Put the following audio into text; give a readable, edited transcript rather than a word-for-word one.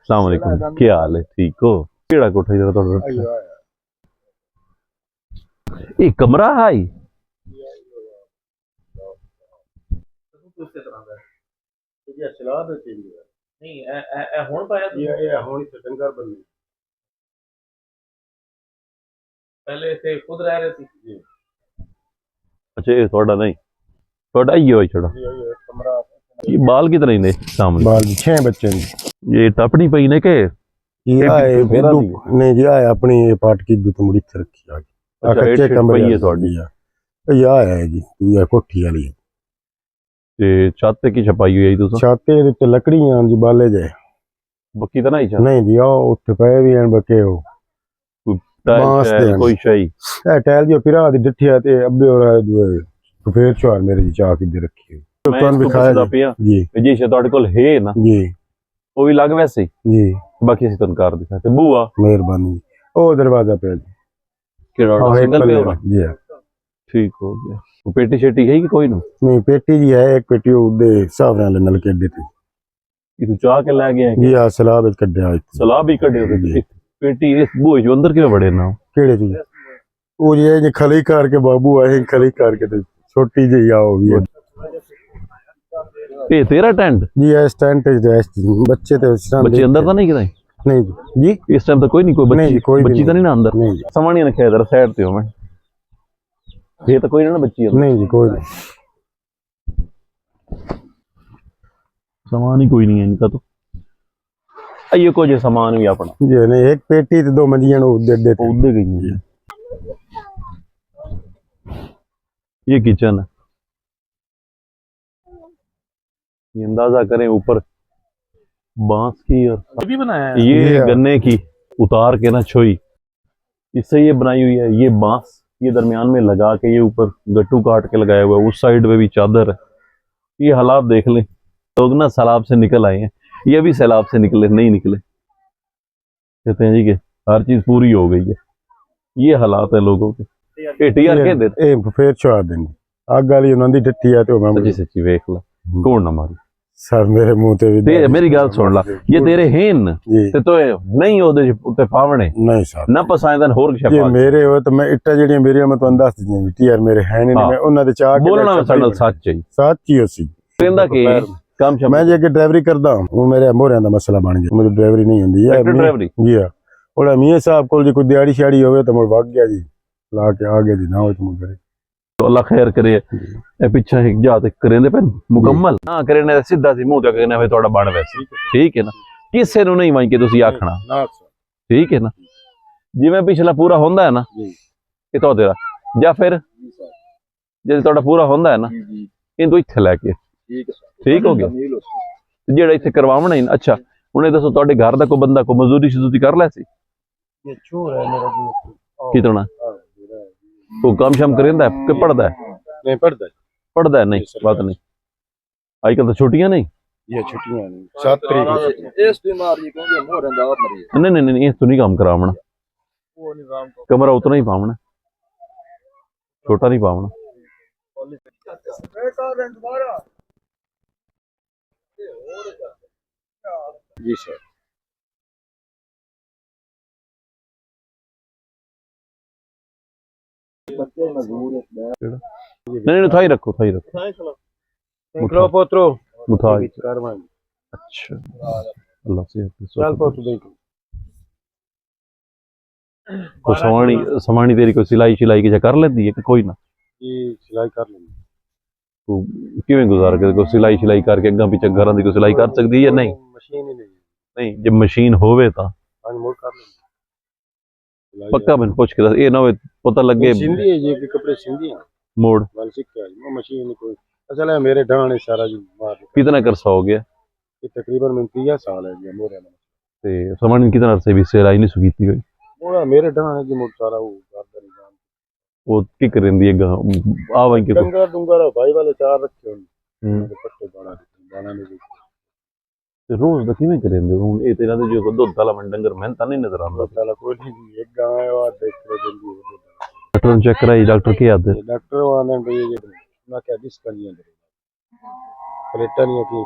अस्सलाम वालेकुम, क्या हाल है? ठीक हो? केड़ा कोठा जरा थोड़ा ये कमरा है पहले से खुद रह रहे थे जी। अच्छा ये थोड़ा नहीं थोड़ा ही हो छोड़ा कमरा ये बाल कितने ने सामने बाल 6 बच्चे ने ये टपनी पई ने के ये आए नहीं जी आए अपनी ये पाट की दूत मुड़ी थे रखी आगे अच्छा कच्चे हेड कमरे पई है थोड़ी ये आया है जी ये कोठी वाली ते छत की छपाई हुई है तो छाते ते लकड़ियां जी बाले जे बक्की तो नहीं नहीं जी आओ उत्ते पे भी हैं बके हो बांस दे कोई शई ए टैल जो पिरा दी डठिया ते अब्बे और दुए फेर चार मेरे जी चाक इधर रखी है तो मैं कौन भी खाया जी जी से ਤੁਹਾਡੇ ਕੋਲ ਹੈ ਨਾ जी ਉਹ ਵੀ ਲੱਗ ਵੈਸੇ जी ਬਾਕੀ ਅਸੀਂ ਤੁਹਾਨੂੰ ਕਰ ਦਿਖਾ ਤੇ ਬੂਆ मेहरबानी ओ दरवाजा पे जी ਕਿਹੜਾ ਸਿੰਗਲ पे होगा जी ठीक हो गया वो पेटी शेटी है कि कोई ना नहीं पेटी जी है एक पेटी उदे हिसाब नाल नलके अड्डे ते ये तो चाह के ले गया जी आ सलाह विच कड्ढिया सलाह भी कटे जी पेटी इस बूहे जो अंदर क्यों बड़े ना केड़े जी वो ये खली करके बाबू आए खली करके ते छोटी जी आओ भी ये तेरा टेंट जी इस टेंट बच्चे ते बच्चे अंदर तो नहीं किधर नहीं जी इस टाइम तो कोई नहीं कोई बच्ची कोई बच्ची तो नहीं ना अंदर नहीं जी सामान ने खेदर साइड पे हो मैं ये तो कोई ना बच्ची है नहीं जी कोई नहीं सामान ही कोई नहीं है इनका तो ये कुछ सामान भी अपना जी नहीं एक पेटी ते दो मंजियां उदे उधर गई है ये किचन है ये अंदाजा करें ऊपर बांस की और भी बनाया है ये गन्ने की उतार के ना छोई इससे ये बनाई हुई है ये बांस ये दरमियान में लगा के ये ऊपर गट्टू काट के लगाया हुआ है उस साइड पे भी चादर है ये हालात देख लें लोग ना सैलाब से निकल आए हैं ये भी सैलाब से निकले नहीं निकले कहते हैं जी कि हर चीज पूरी हो गई है ये हालात है लोगों के टीआर कह देते फिर चार दिन आग वाली उन्होंने दी डट्टी है तो मैं सच्ची सच्ची वेख ला कौन ना मारी सर मेरे मुंह ते भी मेरी गल सुन ला ये तेरे हेन ते तो नहीं ओदे उत्ते पावणे नहीं सर ना पसायदा होर ये मेरे हो तो मैं इट्टा जेड़ियां मेरियां मैं तुहानू दस दियां जी टीआर मेरे है नहीं मैं उन्हां दे चाह के बोलना साडा सच है सच ही होसी कहंदा कि काम शम मैं जे अगे ड्राइवरी करदा हूं मेरे मोहरियां दा मसला बन गया मुझे ड्राइवरी नहीं हुंदी है ड्राइवरी जी हां ओड़ा मियां साहब कोल जी कोई दिहाड़ी शाड़ी होवे तो मुड़ वग गया जी ला के आ गया जी ना हो तो मुड़ तो अल्लाह खैर करे ए पीछे एक जात करेंदे पे मुकम्मल ना करे सीधा सी मुंह ते कहना भाई ਤੁਹਾਡਾ ਬਣ ਵੈਸੇ ਠੀਕ ਹੈ ਨਾ ਕਿਸੇ ਨੂੰ ਨਹੀਂ ਵਾਂ ਕਿ ਤੁਸੀਂ ਆਖਣਾ ਠੀਕ ਹੈ ਨਾ ਜਿਵੇਂ ਪਿਛਲਾ ਪੂਰਾ ਹੁੰਦਾ ਹੈ ਨਾ ਇਹ ਤੁਹਾਡੇ ਦਾ ਜਾਂ ਫਿਰ ਜੇ ਤੁਹਾਡਾ ਪੂਰਾ ਹੁੰਦਾ ਹੈ ਨਾ ਇਹਨੂੰ ਇੱਥੇ ਲੈ ਕੇ ਠੀਕ ਹੋ ਗਿਆ ਜਿਹੜਾ ਇੱਥੇ ਕਰਵਾਉਣਾ ਹੀ ਅੱਛਾ ਹੁਣ ਇਹ ਦੱਸੋ ਤੁਹਾਡੇ ਘਰ ਦਾ ਕੋਈ ਬੰਦਾ ਕੋਈ ਮਜ਼ਦੂਰੀ ਸ਼ਜ਼ੂਰੀ ਕਰ ਲੈ ਸੀ ये छोर है मेरा जी कितना वो काम शाम करेंदा है कि पढ़दा है नहीं पढ़दा है नहीं बात नहीं आजकल तो छुट्टियां नहीं ये छुट्टियां नहीं 7 तारीख इस बीमारी को मोहरन दा मरी नहीं नहीं नहीं इस तो नहीं काम करावना वो निजाम को कमरा उतना ही पावना छोटा नहीं पावना जी सर नहीं नहीं थाई रखो पोत्रो पोत्रो मुथाई करवाई अच्छा अल्लाह से चल पोत्रो देख को सवानी सवानी तेरी को सिलाई शिलाई की कर लेती है कि कोई ना ये सिलाई कर लेंगे तो किवें गुजार के को सिलाई शिलाई करके अग्गा पीछे घरां दी को सिलाई कर सकदी है या नहीं मशीन ही नहीं नहीं जब मशीन होवे ता आज मोड़ कर लेंगे पक्का मैंने पूछ के ये ना पता लगे सिंधी है ये कि कपड़े सिंधी हैं मोड़ वाल सिक्का है मशीन नहीं कोई असल है मेरे ढाणे सारा जी मार कितना करसा हो गया ये तकरीबन मैं 30 साल है जी मोरे में ते सवानी कितना अरसे भी सिलाई नहीं सुकीती हुई मोड़ा मेरे ढाणे जी मोड़ सारा वो करदा निजाम वो की करेंदी है आ वहीं के डंगर डुंगर भाई वाले चार रखे हुन पट्टे बाणा ने रोज दा किवें करेंदे हुन ए तेरा दे जो दुध वाला मन डंगर मेहनत नहीं नजर आंदा साला कोई नहीं एक गांव है और देख रहे जल्दी डॉक्टर चेक कराई डॉक्टर के आते डॉक्टर वाले भाई ये ना क्या डिस्क नहीं है प्लेटा नहीं है कि